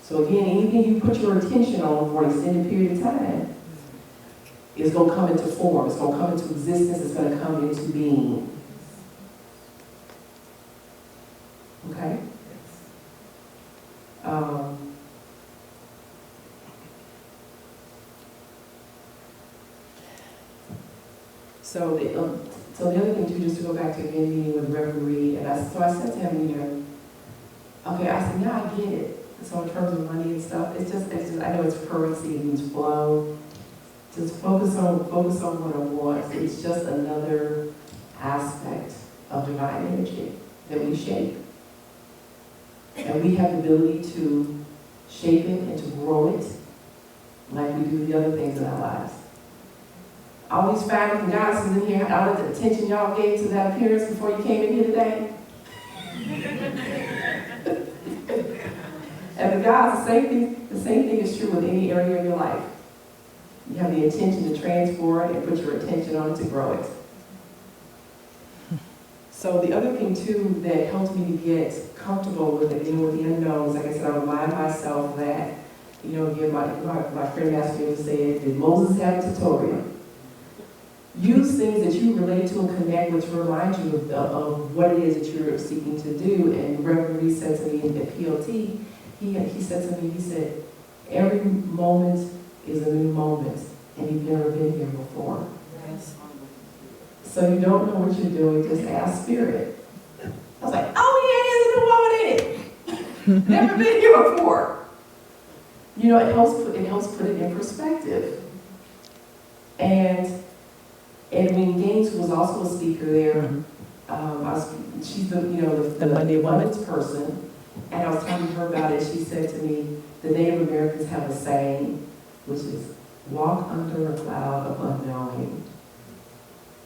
So again, anything you put your attention on for an extended period of time is going to come into form. It's going to come into existence. It's going to come into being. Okay? So the other thing too, just to go back to again meeting with Reverend, and I said to him, okay, I said, yeah, I get it. So in terms of money and stuff, it's just I know it's currency, it means flow. Just focus on what I want. It's just another aspect of divine energy that we shape. And we have the ability to shape it and to grow it like we do the other things in our lives. All these fabulous and goddesses in here, all the attention y'all gave to that appearance before you came in here today. And the guys, the same thing is true with any area of your life. You have the intention to transform it and put your attention on it to grow it. So the other thing too that helps me to get comfortable with it, with the unknowns, like I said, I remind myself that, again, my friend asked me to say, did Moses have a tutorial? Use things that you relate to and connect with to remind you of what it is that you're seeking to do. And Reverend Reed said to me at PLT, he said to me, he said, every moment is a new moment, and you've never been here before. Yes. So you don't know what you're doing, just ask Spirit. I was like, oh yeah, there's a new moment in it. Never been here before. It helps put it in perspective. And Edwin Gaines, who was also a speaker there, she's the Monday Women's person, and I was telling her about it. She said to me, the Native Americans have a saying, which is, walk under a cloud of unknowing.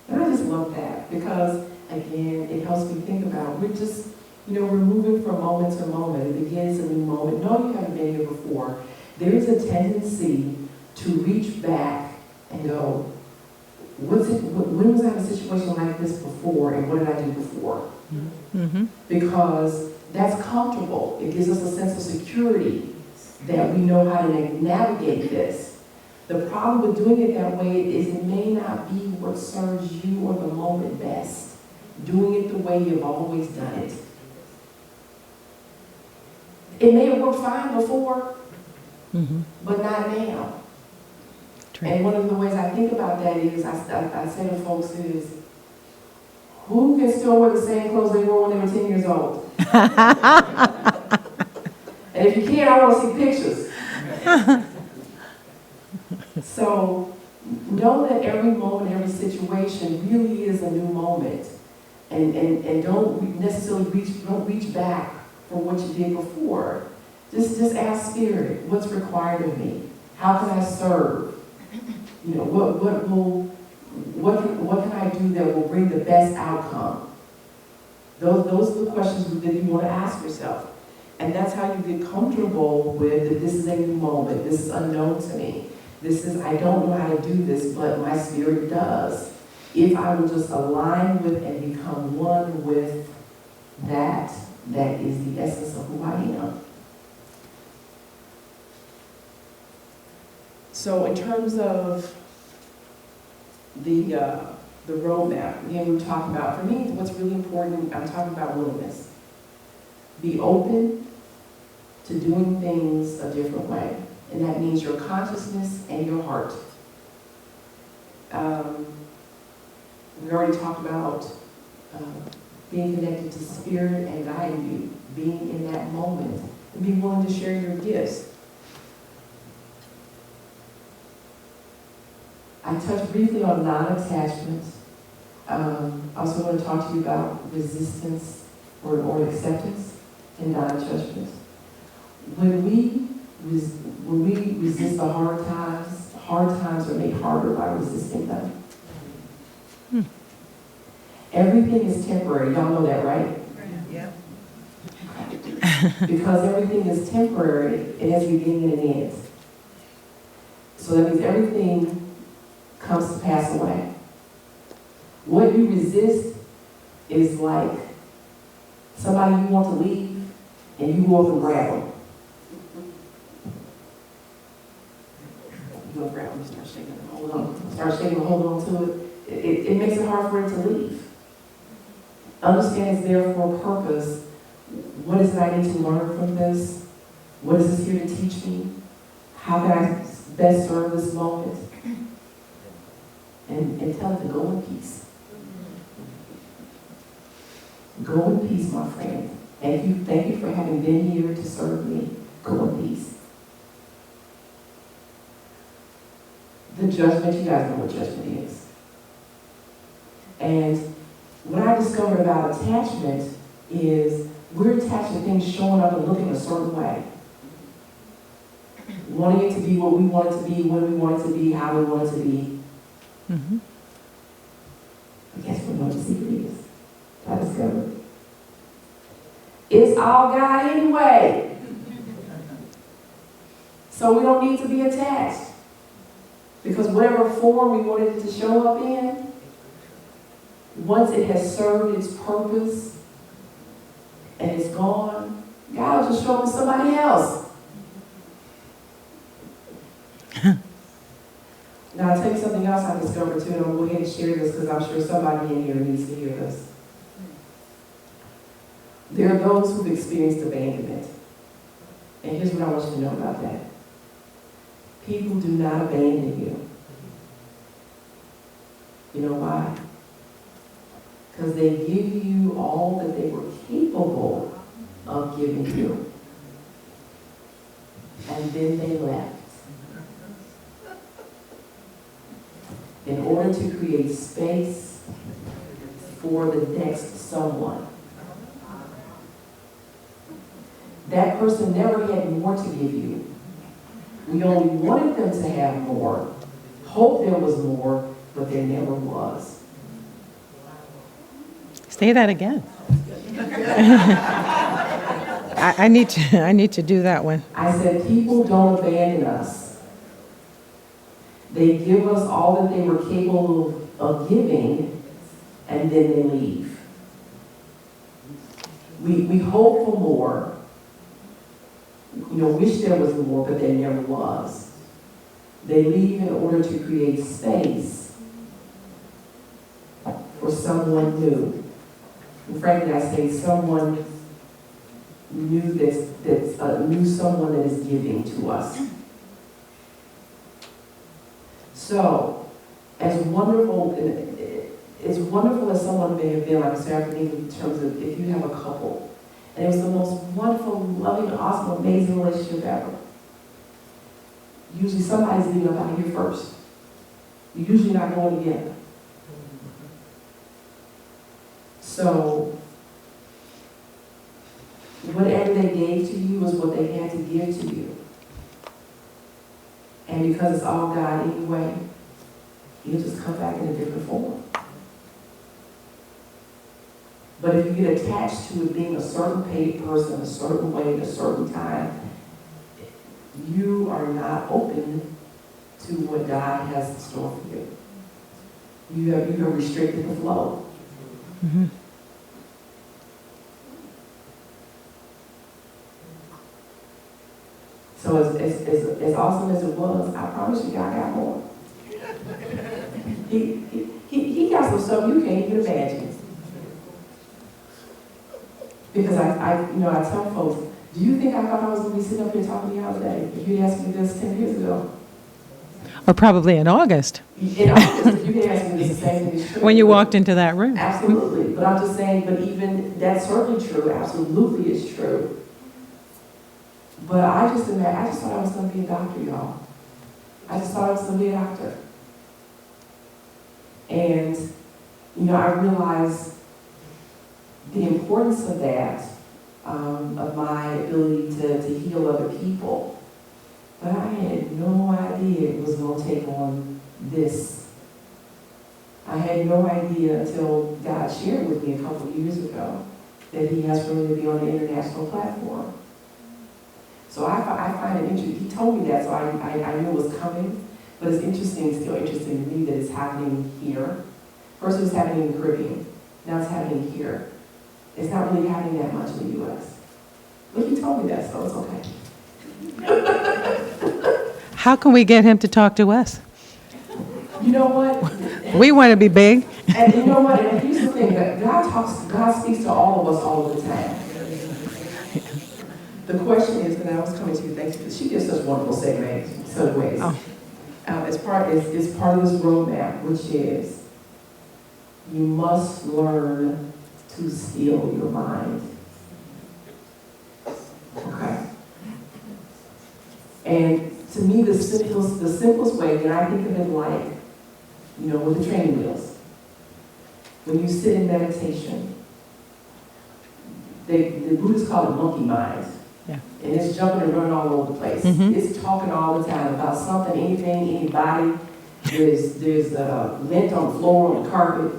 And I just love that because, again, it helps me think about, we're just, we're moving from moment to moment. It begins a new moment. No, you haven't been here before. There is a tendency to reach back and go, when was I in a situation like this before, and what did I do before? Mm-hmm. Because that's comfortable. It gives us a sense of security that we know how to navigate this. The problem with doing it that way is it may not be what serves you or the moment best. Doing it the way you've always done it. It may have worked fine before, but not now. And one of the ways I think about that is, I say to folks is, who can still wear the same clothes they wore when they were 10 years old? And if you can't, I want to see pictures. So know that every moment, every situation really is a new moment. And don't necessarily reach back for what you did before. Just ask Spirit, what's required of me? How can I serve? What can I do that will bring the best outcome? Those are the questions that you want to ask yourself. And that's how you get comfortable with that this is a new moment, this is unknown to me. I don't know how to do this, but my spirit does. If I will just align with and become one with that is the essence of who I am. So in terms of the roadmap, again, we're talking about, for me, what's really important, I'm talking about willingness. Be open to doing things a different way. And that means your consciousness and your heart. We already talked about being connected to Spirit and guiding you, being in that moment, and be willing to share your gifts. I touched briefly on non-attachment. I also want to talk to you about resistance or acceptance and non-judgment. When we resist the hard times are made harder by resisting them. Everything is temporary. Y'all know that, right? Yeah. Because everything is temporary, it has a beginning and an end. So that means everything comes to pass away. What you resist is like somebody you want to leave and you go up and grab them. you go grab them, start shaking them, hold on, start shaking them, hold on to it. It makes it hard for it to leave. Understand it's there for a purpose. What is it I need to learn from this? What is this here to teach me? How can I best serve this moment? And tell it to go in peace. Go in peace, my friend. Thank you for having been here to serve me. Go in peace. The judgment, you guys know what judgment is. And what I discovered about attachment is we're attached to things showing up and looking a certain way. Wanting it to be what we want it to be, when we want it to be, how we want it to be. Mm-hmm. I guess we know what the secret is. I discovered. It's all God anyway. So we don't need to be attached. Because whatever form we wanted it to show up in, once it has served its purpose and it's gone, God will just show up to somebody else. Now, I'll tell you something else I discovered too, and I'll go ahead and share this because I'm sure somebody in here needs to hear this. There are those who've experienced abandonment. And here's what I want you to know about that. People do not abandon you. You know why? Because they give you all that they were capable of giving you. And then they left. In order to create space for the next someone. That person never had more to give you. We only wanted them to have more, hoped there was more, but there never was. Say that again. I need to do that one. I said, people don't abandon us. They give us all that they were capable of giving, and then they leave. We hope for more. Wish there was more, but there never was. They leave in order to create space for someone new. And frankly, I say someone new new someone that is giving to us. So, as wonderful as someone may have been, like I said, in terms of if you have a couple, and it was the most wonderful, loving, awesome, amazing relationship ever. Usually somebody's leaving up out of here first. You're usually not going together. So, whatever they gave to you was what they had to give to you. And because it's all God anyway, He'll just come back in a different form. But if you get attached to it being a certain paid person, a certain way, at a certain time, you are not open to what God has in store for you. You have restricted the flow. Mm-hmm. So as awesome as it was, I promise you God got more. He got some stuff you can't even imagine. Because I tell folks, do you think I thought I was going to be sitting up here talking to y'all today? If you'd asked me this 10 years ago. Or probably in August. In August, if you'd asked me this, the same thing is true. When you walked into that room. Absolutely. But I'm just saying, but even that's certainly true, absolutely is true. But I just thought I was going to be a doctor, y'all. I just thought I was going to be a doctor. And, I realized the importance of that, of my ability to heal other people. But I had no idea it was going to take on this. I had no idea until God shared with me a couple of years ago that He has for me to be on an international platform. So I find it interesting. He told me that, so I knew it was coming. But it's still interesting to me that it's happening here. First it was happening in the Caribbean. Now it's happening here. It's not really happening that much in the U.S. But He told me that, so it's okay. How can we get him to talk to us? You know what? We want to be big. And you know what? And here's the thing, that God speaks to all of us all of the time. The question is, and I was coming to you, thanks, because she gives such wonderful segments in such ways. Oh. It's part of this roadmap, which is you must learn to still your mind. Okay? And to me, the simplest way, and I think of it like, with the training wheels. When you sit in meditation, the Buddhists call it monkey mind. Yeah. And it's jumping and running all over the place. Mm-hmm. It's talking all the time about something, anything, anybody. There's lint on the floor, on the carpet.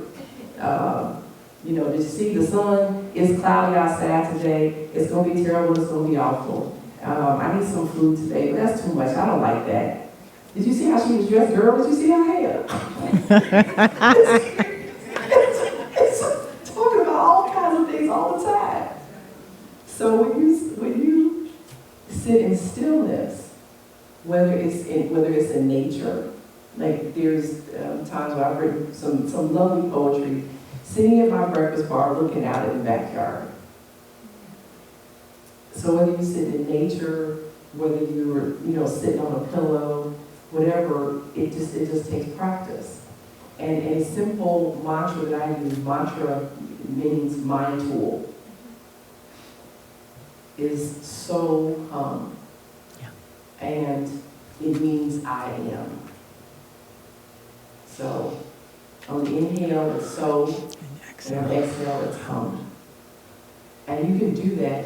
Did you see the sun? It's cloudy outside today. It's going to be terrible. It's going to be awful. I need some food today, but that's too much. I don't like that. Did you see how she was dressed, girl? Did you see her hair? it's talking about all kinds of things all the time. So when you sit in stillness, whether it's in nature, like there's times where I've written some lovely poetry, sitting at my breakfast bar, looking out at the backyard. So whether you sit in nature, whether you're sitting on a pillow, whatever, it just takes practice. And a simple mantra that I use, mantra means mind tool, is so hum. Yeah. And it means I am. So on the inhale it's so, and on the exhale it's hum. And you can do that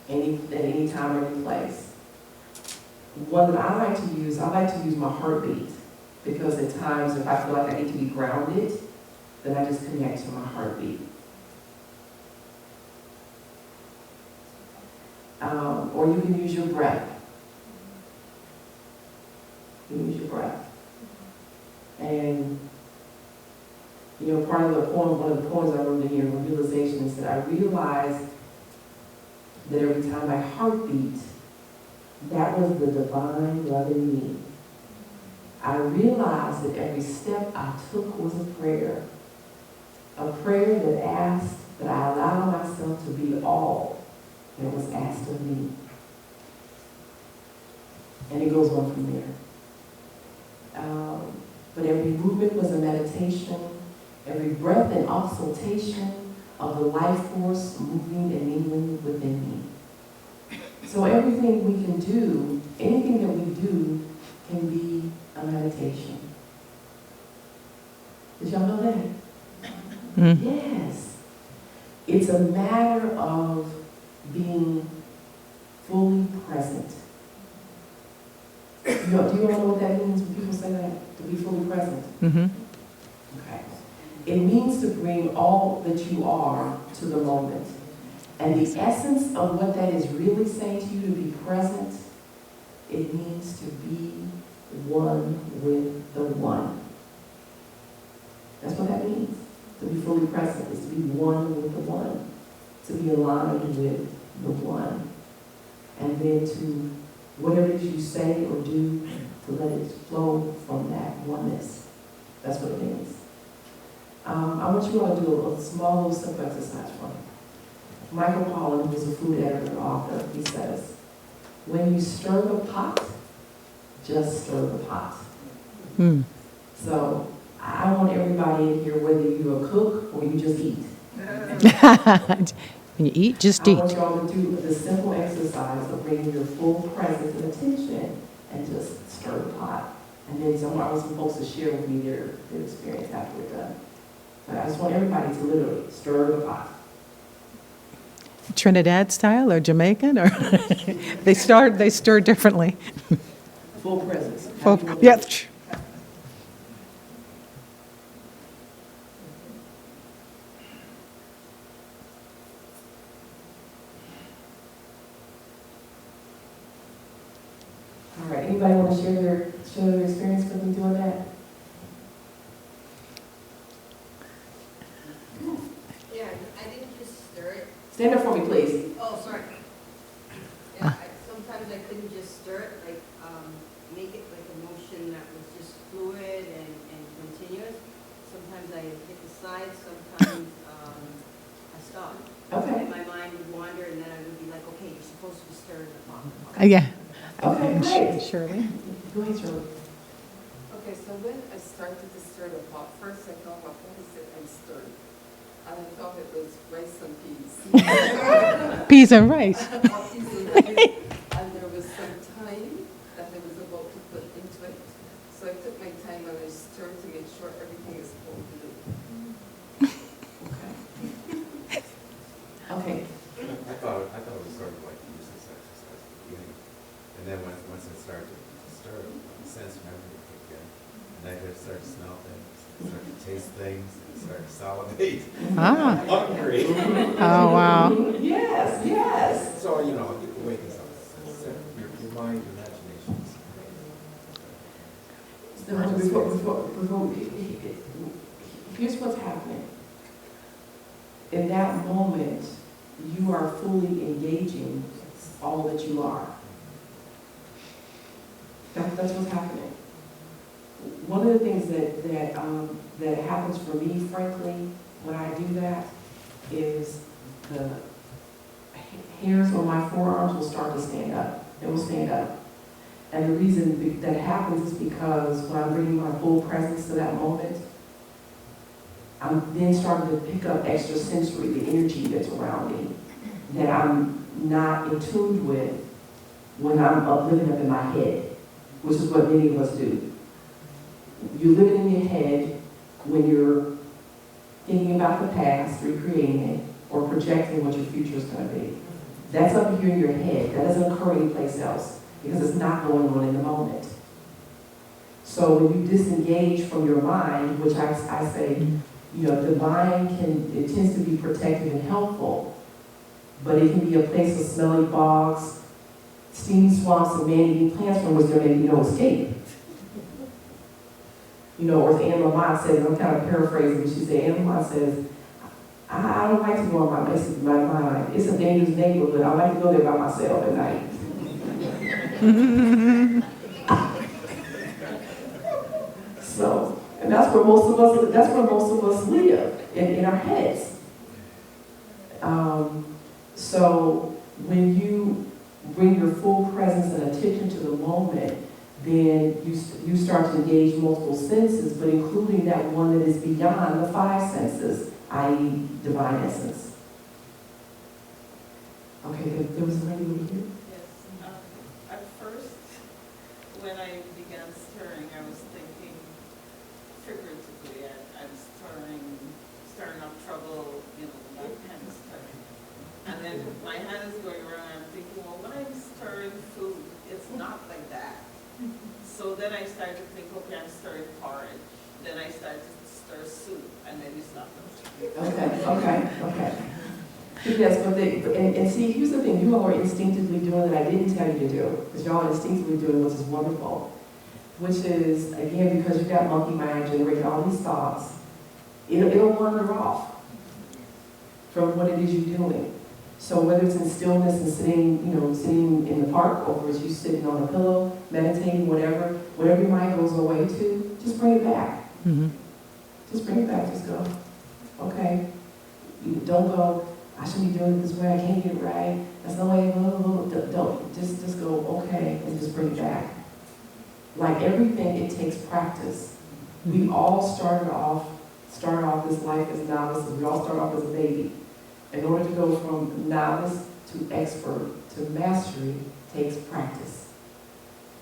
at any time or any place. One that I like to use my heartbeat, because at times if I feel like I need to be grounded, then I just connect to my heartbeat. Or you can use your breath. You can use your breath. And, part of the poem, one of the poems I wrote in here, Realization, is that I realized that every time my heart beat, that was the divine loving me. I realized that every step I took was a prayer that asked that I allow myself to be all that was asked of me. And it goes on from there. But every movement was a meditation, every breath an auscultation of the life force moving and mingling within me. So everything we can do, anything that we do, can be a meditation. Did y'all know that? Mm. Yes. It's a matter of being fully present. Do you all know what that means when people say that? To be fully present? Mm-hmm. Okay. It means to bring all that you are to the moment. And the essence of what that is really saying to you, to be present, it means to be one with the one. That's what that means. To be fully present is to be one with the one. To be aligned with the one. And then to, whatever it is you say or do, to let it flow from that oneness. That's what it means. I want you all to do a small little simple exercise for me. Michael Pollan, who's a food editor and author, he says, when you stir the pot, just stir the pot. Mm. So I want everybody in here, whether you're a cook or you just eat. When you eat, just eat. I want y'all to do the simple exercise of bringing your full presence and attention and just stir the pot. And then I want some folks to share with me their experience after we're done. But I just want everybody to literally stir the pot. Trinidad style or Jamaican, or they stir differently. Full presence. Yeah. All right. Anybody want to share their experience with me doing that? Yeah, I didn't just stir it. Stand up for me, please. Oh, sorry. Yeah, sometimes I couldn't just stir it, make it like motion that was just fluid and continuous. Sometimes I hit the side, sometimes I stop. Okay. My mind would wander, and then I would be like, okay, you're supposed to be stirring the pot. Yeah. Okay, great. Shirley? Go ahead, Shirley. Okay, so when I started to stir the pot, first I thought, what is it I'm stirring? And I thought it was rice and peas. Peas and rice. Peas and rice. And there was some time that I was about to put into it. So I took my time and I stirred to make sure everything is supposed to do. Okay. I thought it was sort of like the useless exercise at the beginning. And then once it started to stir, the sense memory kicked in. And I could start to smell things, start to taste things, and start to salivate. Ah. Hungry. Oh, wow. Yes, yes. So, you know, it awakens up. Your mind, your imagination. Here's what's happening. In that moment, you are fully engaging all that you are. That's what's happening. One of the things that happens for me, frankly, when I do that, is the hairs on my forearms will start to stand up. It will stand up. And the reason that happens is because when I'm bringing my full presence to that moment, I'm then starting to pick up extra sensory, the energy that's around me, that I'm not in tune with when I'm living up in my head, which is what many of us do. You're living in your head when you're thinking about the past, recreating it, or projecting what your future is going to be. That's up here in your head. That doesn't occur anyplace else because it's not going on in the moment. So when you disengage from your mind, which I say, you know, the mind it tends to be protective and helpful, but it can be a place of smelly bogs, steamy swamps, and man-eating plants from which there may be no escape. You know, or as Anne Lamott says, I'm kind of paraphrasing, but she said, Anne Lamott says, I don't like to go on my mind. It's a dangerous neighborhood. I like to go there by myself at night. So, and that's where most of us live, in our heads. So when you bring your full presence and attention to the moment, then you start to engage multiple senses, but including that one that is beyond the five senses, i.e. divine essence. Okay, there was a lady over here. Yes. At first, when I began stirring, I was thinking figuratively. I'm stirring up trouble, you know, that kind of stirring. And then my hand is going around, I'm thinking, well, when I'm stirring food, it's not like that. So then I started to think, okay, I'm stirring porridge. Then I started to stir soup, and then you stop. Okay. Yes, but and see, here's the thing, you all are instinctively doing that I didn't tell you to do, because y'all are instinctively doing which is wonderful, which is, again, because you've got monkey mind generating all these thoughts, it'll wander off from what it is you're doing. So whether it's in stillness and sitting in the park, or it's you sitting on a pillow, meditating, whatever your mind goes away to, just bring it back. Mm-hmm. Just bring it back, just go. Okay, you don't go, I shouldn't be doing it this way, I can't get it right, that's the way, don't, just go, okay, and just bring it back. Like everything, it takes practice. We all start off this life as novices, we all start off as a baby. In order to go from novice to expert to mastery takes practice.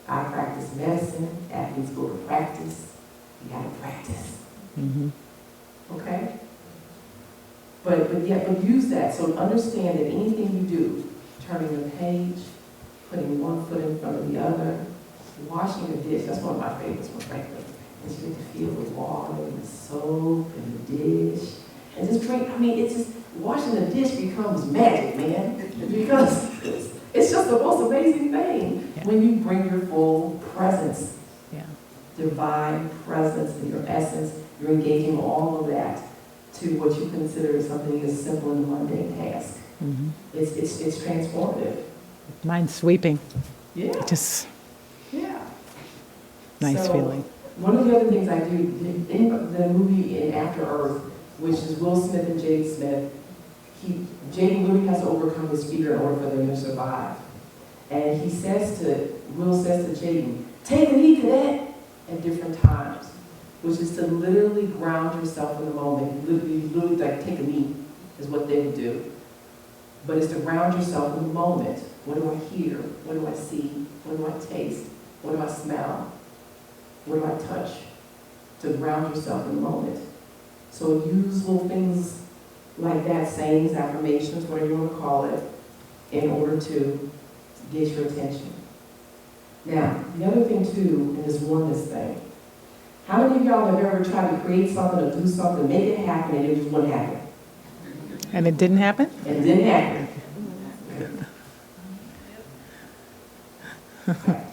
I practice medicine, athletes go to practice, you gotta practice. Mm-hmm. Okay? But use that. So understand that anything you do, turning a page, putting one foot in front of the other, washing a dish, that's one of my favorites, frankly. And you get to feel the water and the soap and the dish. And just drink, it's just, washing the dish becomes magic, man. Because it's just the most amazing thing when you bring your full presence. Yeah. Divine presence and your essence, you're engaging all of that to what you consider something as simple and mundane task. Mm-hmm. It's transformative. Mind sweeping. Yeah. Just Yeah. Nice So, feeling. one of the other things I do, in the movie in After Earth, which is Will Smith and Jaden Smith, Jaden really has to overcome his fear in order for them to survive. And Will says to Jaden, take a knee, cadet, at different times, which is to literally ground yourself in the moment. Literally like take a knee is what they would do. But it's to ground yourself in the moment. What do I hear? What do I see? What do I taste? What do I smell? What do I touch? To ground yourself in the moment. So use little things like that, sayings, affirmations, whatever you want to call it, in order to get your attention. Now, the other thing too, in this oneness thing, how many of y'all have ever tried to create something or do something, make it happen, and it just wouldn't happen? And it didn't happen? And it didn't happen. Okay.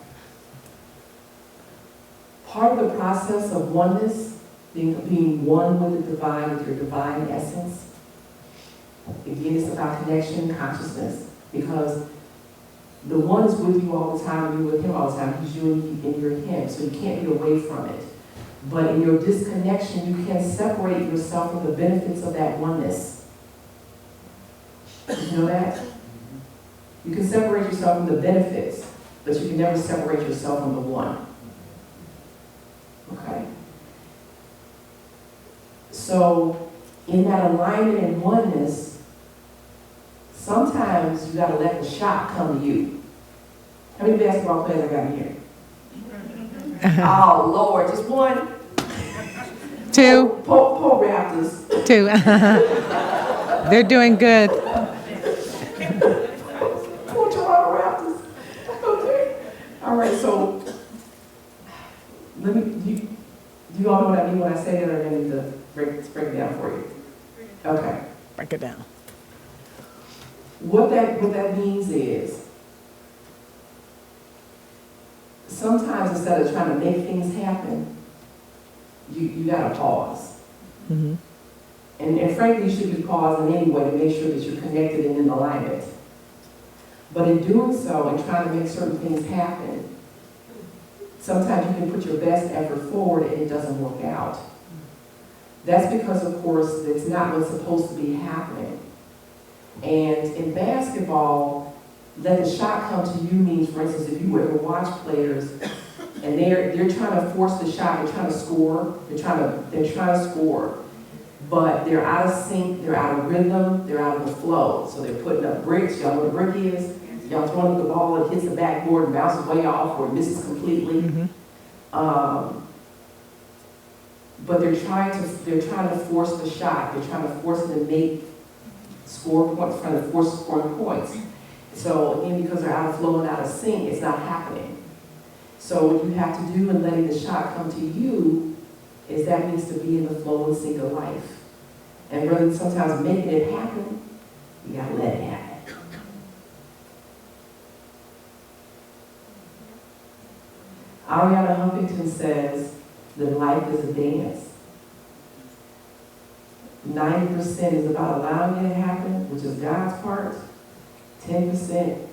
Part of the process of oneness, being one with the divine, with your divine essence, again, it's about connection, consciousness, because the one is with you all the time, you're with him all the time, he's you and you're him, so you can't be away from it. But in your disconnection, you can separate yourself from the benefits of that oneness. Did you know that? You can separate yourself from the benefits, but you can never separate yourself from the one. Okay? So, in that alignment and oneness, sometimes you gotta let the shot come to you. How many basketball players I got in here? Oh, Lord, just one? Two. Poor Raptors. Two. They're doing good. Poor Toronto Raptors. Okay. All right, so, do you all know what I mean when I say that, or do I need to break it down for you? Okay. Break it down. What that means is, sometimes instead of trying to make things happen, you gotta pause. Mm-hmm. And frankly, you should be pausing anyway to make sure that you're connected and in alignment. But in doing so and trying to make certain things happen, sometimes you can put your best effort forward and it doesn't work out. That's because, of course, it's not what's supposed to be happening. And in basketball, let the shot come to you means, for instance, if you were to watch players and they're trying to force the shot, they're trying to score, they're trying to score, but they're out of sync, they're out of rhythm, they're out of the flow. So they're putting up bricks. Y'all know what a brick is? Y'all throwing up the ball, it hits the backboard and bounces way off or misses completely. Mm-hmm. But they're trying to force the shot. They're trying to force them to make score points, trying to force scoring points. So again, because they're out of flow and out of sync, it's not happening. So what you have to do in letting the shot come to you is that means to be in the flow and sync of life. And really sometimes making it happen, you gotta let it happen. Ariana Huffington says that life is a dance. 90% is about allowing it to happen, which is God's part. 10%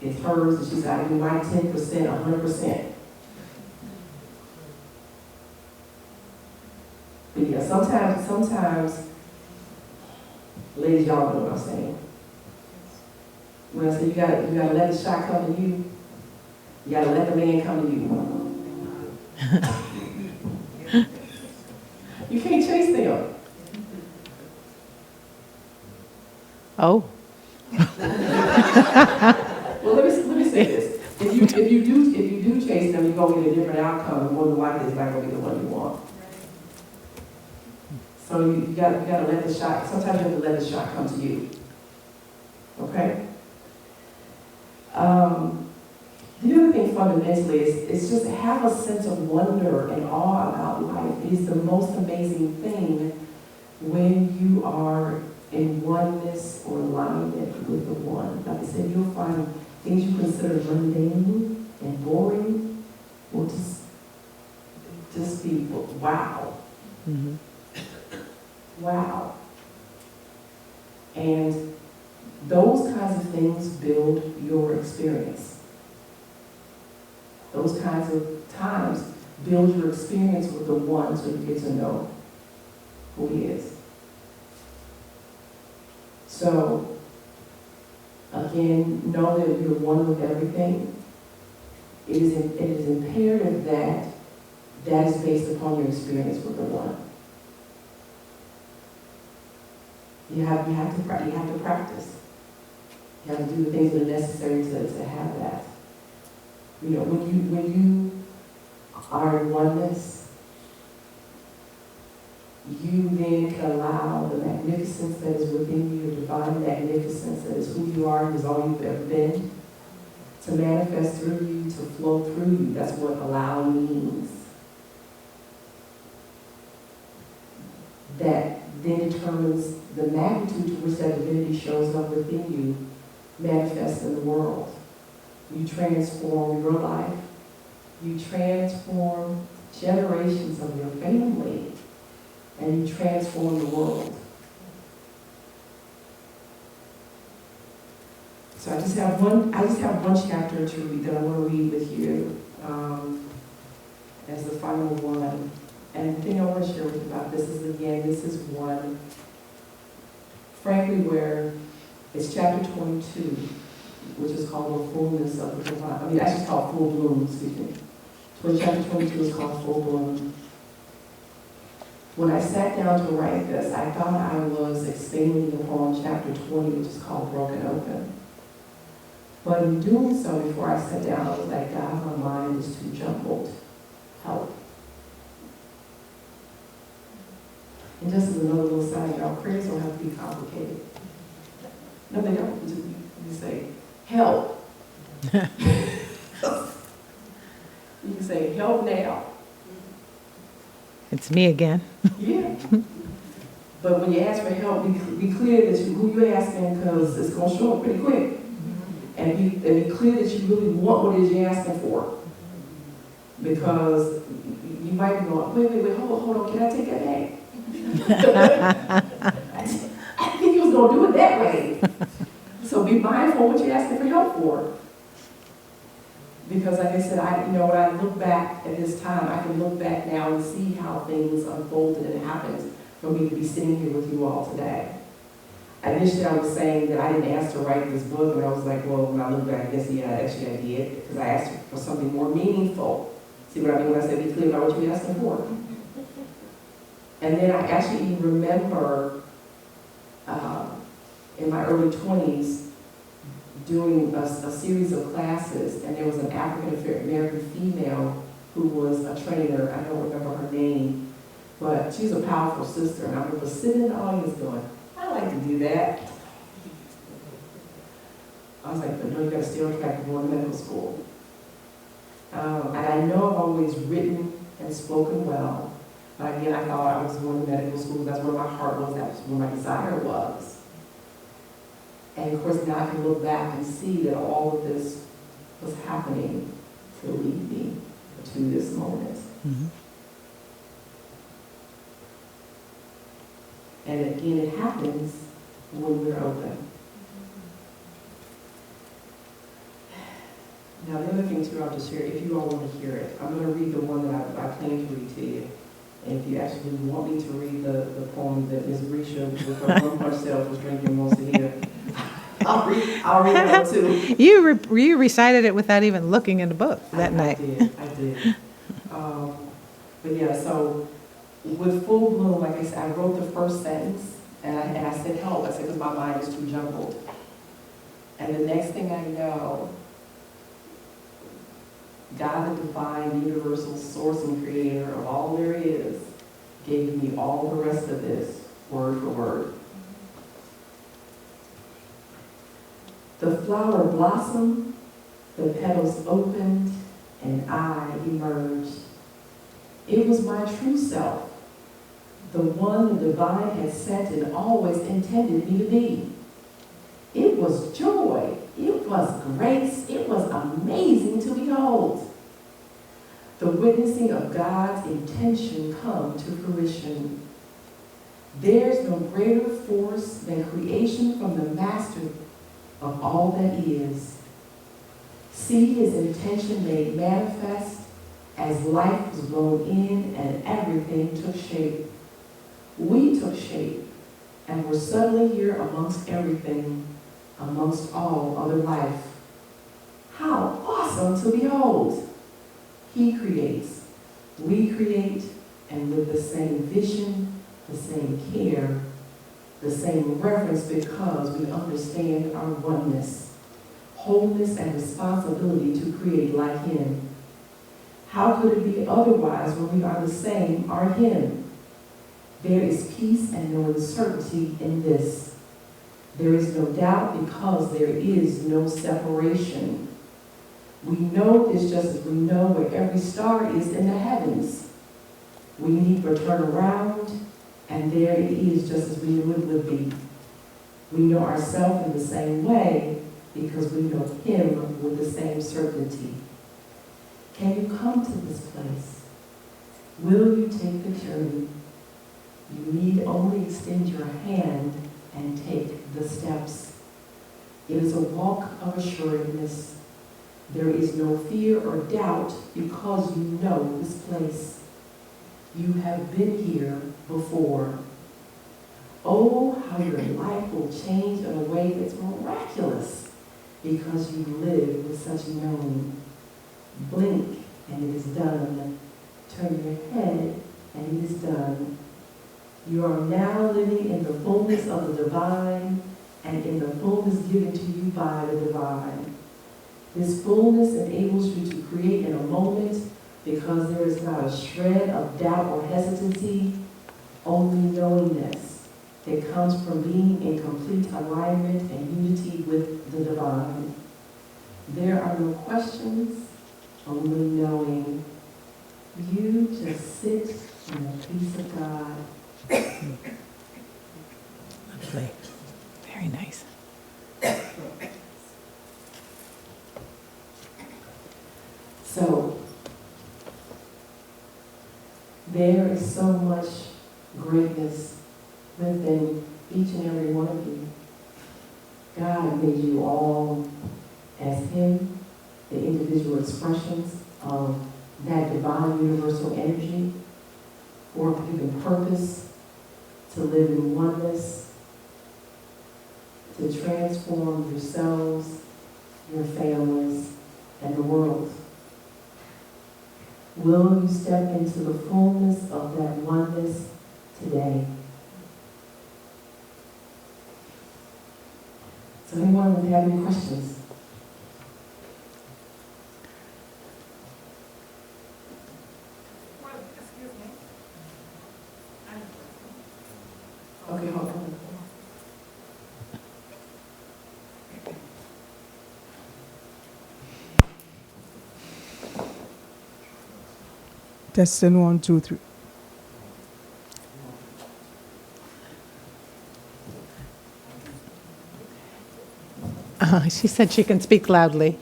is hers, and she's got to do my 10%, 100%. But yeah, sometimes, ladies, y'all know what I'm saying. When I say you gotta let the shot come to you, you gotta let the man come to you. You can't chase them. Oh. Well, let me say this. If you do chase them, you're gonna get a different outcome. More than likely, it's not gonna be the one you want. So you gotta let the shot. Sometimes you have to let the shot come to you. Okay. The other thing fundamentally is just have a sense of wonder and awe about life. It is the most amazing thing when you are in oneness or alignment with the one. Like I said, you'll find things you consider mundane and boring will just be wow. Mm-hmm. Wow. And those kinds of things build your experience. Those kinds of times Build your experience with the one so you get to know who he is. So, again, know that you're one with everything. It is imperative that that is based upon your experience with the one. You have to practice. You have to do the things that are necessary to have that. You know, when you are in oneness, you then can allow the magnificence that is within you, the divine magnificence that is who you are and is all you've ever been, to manifest through you, to flow through you. That's what allow means. That then determines the magnitude to which that divinity shows up within you, manifests in the world. You transform your life. You transform generations of your family. And you transform the world. So I just have one chapter to read that I want to read with you as the final one. And the thing I want to share with you about this is one, frankly, where it's chapter 22, which is called the fullness of the divine. I mean, actually it's called full bloom, excuse me. Chapter 22 is called full bloom. When I sat down to write this, I thought I was expanding upon chapter 20, which is called Broken Open. But in doing so, before I sat down, I was like, God, my mind is too jumbled. Help. And just as another little side note, prayers don't have to be complicated. No, they don't. You say, help. You can say, help now. It's me again. Yeah. But when you ask for help, be clear that who you're asking, because it's going to show up pretty quick. And be clear that you really want what it is you're asking for. Because you might be going, wait, hold on, can I take that back? I think he was going to do it that way. So be mindful what you're asking for help for. Because like I said, when I look back at this time, I can look back now and see how things unfolded and happened for me to be sitting here with you all today. Initially, I was saying that I didn't ask to write this book, and I was like, well, when I look back, I guess, yeah, actually I did, because I asked for something more meaningful. See what I mean when I say be clear about what you're asking for? And then I actually even remember in my early 20s doing a series of classes, and there was an African-American female who was a trainer. I don't remember her name, but she's a powerful sister, and I remember sitting in the audience going, I like to do that. I was like, but no, you got to stay on track of going to medical school. And I know I've always written and spoken well, but again, I thought I was going to medical school. That's where my heart was. That's where my desire was. And of course, now I can look back and see that all of this was happening to lead me to this moment. Mm-hmm. And again, it happens when we're open. Now, the other thing too, I'll just share, if you all want to hear it, I'm going to read the one that I plan to read to you. And if you actually want me to read the poem that Ms. Risha, with her rum punch self, was drinking, wants to hear, I'll read that too. You recited it without even looking in the book that night. I did. But yeah, so with full bloom, like I said, I wrote the first sentence, and I said help. I said, because my mind is too jumbled. And the next thing I know, God, the divine, universal source and creator of all there is, gave me all the rest of this, word for word. The flower blossomed, the petals opened, and I emerged. It was my true self, the one the divine had sent and always intended me to be. It was joy, it was grace, it was amazing to behold. The witnessing of God's intention come to fruition. There's no greater force than creation from the master of all that is. See his intention made manifest as life was blown in and everything took shape. We took shape and were suddenly here amongst everything, amongst all other life. How awesome to behold! He creates, we create, and with the same vision, the same care, the same reverence because we understand our oneness, wholeness, and responsibility to create like Him. How could it be otherwise when we are the same, are Him? There is peace and no uncertainty in this. There is no doubt because there is no separation. We know this just as we know where every star is in the heavens. We need but turn around, and there it is just as we knew it would be. We know ourselves in the same way because we know Him with the same certainty. Can you come to this place? Will you take the journey? You need only extend your hand and take the steps. It is a walk of assuredness. There is no fear or doubt because you know this place. You have been here before. Oh, how your life will change in a way that's miraculous because you live with such knowing. Blink and it is done. Turn your head and it is done. You are now living in the fullness of the divine and in the fullness given to you by the divine. This fullness enables you to create in a moment because there is not a shred of doubt or hesitancy, only knowingness that comes from being in complete alignment and unity with the divine. There are no questions, only knowing. You just sit in the peace of God. Lovely. Very nice. So, there is so much greatness within each and every one of you. God made you all as Him, the individual expressions of that divine universal energy, for a given purpose, to live in oneness, to transform yourselves, your families, and the world. Will you step into the fullness of that oneness today? So anyone have any questions? Well, excuse me. Okay, hold on. Testing 1, 2, 3. She said she can speak loudly.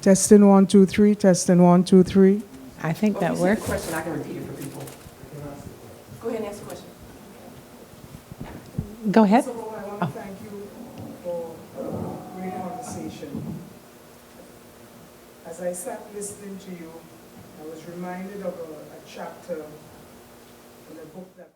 Testing 1, 2, 3. Testing 1, 2, 3. I think that works. Question, I can repeat it for people. Go ahead and ask the question. Go ahead. So I want to thank you for a great conversation. As I sat listening to you, I was reminded of a chapter in a book that